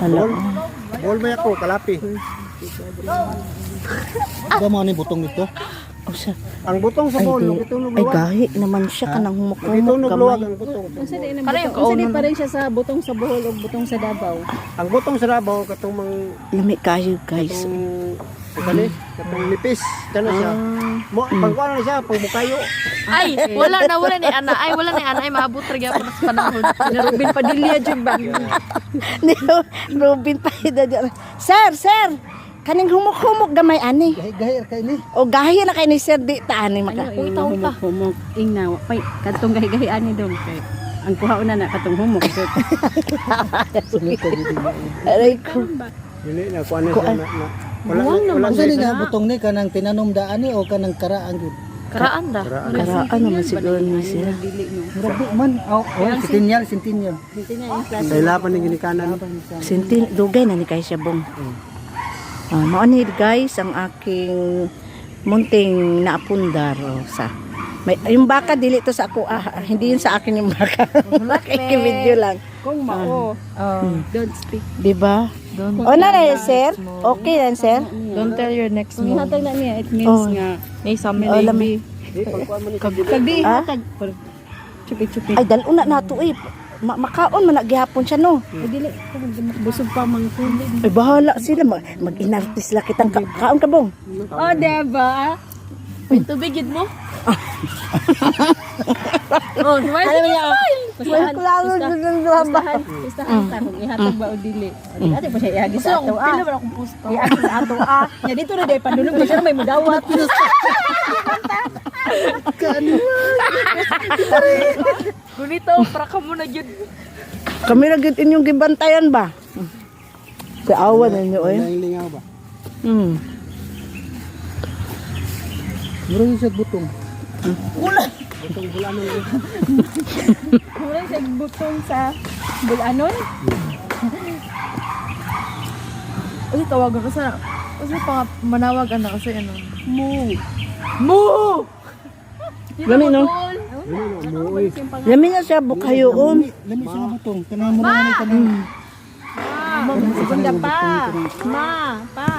Hala. Bol may ako, kalapi. Ba mo ni butong nito? O siya. Ang butong sa Ay, bol, di. nagitunog Ay, luwag. gahi naman siya. Kanang humukumot Nagitunog luwag gamay. ang butong. Kasi pa rin siya sa butong sa Bohol o butong sa Davao. Ang butong sa Rabaw, katong mang... Lami kayo, guys. Katong nipis. Kana siya. Pangkuan na siya, pangbukayo. Ay, wala ni Ana. Ay, wala ni Ana. Ay, maabot rin ako sa panahon. Ni Ruben Padilla dyan ba? Ni Robin pa ida. Sir! Kaning humuk-humuk gamay ani. Gahi-gahi kay ni. O gahi na kay ni sir di ta ani maka. Humok ingna pay katong gahi-gahi ani dong kay ang kuha una na katong humok. Aray ko. Dili na kuan na siya na. Wala Kasi nga butong ni kanang tinanom daan ni o kanang karaan gud. Karaan da. Karaan naman siguro ni sir. Murabi man. Oh, sintinyal. Dahil pa ni ginikanan. Sintin dugay na ni kay siya bong. Mao ni guys ang aking munting naapundar sa. May yung baka dili to sa ako hindi yun sa akin yung baka. Video lang. Kung mao. Don't speak. Di ba? O na sir? Okay lang sir? Don't tell your next Kung move. ihatag na niya it means nga May some Oh, lami. kagdi Ah? hatag chupi-chupi. Ay dalo na nato eh. Makaon man gihapon siya no. Dili busog pa mang kundi. Ay bahala sila mag-inartis la kitang kaon ka bong. Oh, diba? May tubig yun mo? Oh, why Alam niya. Pustahan. Klaro ng duhamba. Pustahan ta kung ihatag ba o dili. Ate pa siya iagi Gusto sa akong ato pila ba akong pusto? Iagi sa ato Ya dito na day pandulog pa siya may mudawat. Gunito, para ka muna yun. Kami ra gyud inyong gibantayan ba? Sa awan ninyo eh. Lingaw ba? Mura sa butong. Wala siya butong sa bulanon. Kasi tawagan ko sa... Kasi manawag na kasi ano. Lami no. Lami na siya bukayoon. Lami sa butong. Kanang mura ni kanang Segunda pa. Ma, pa.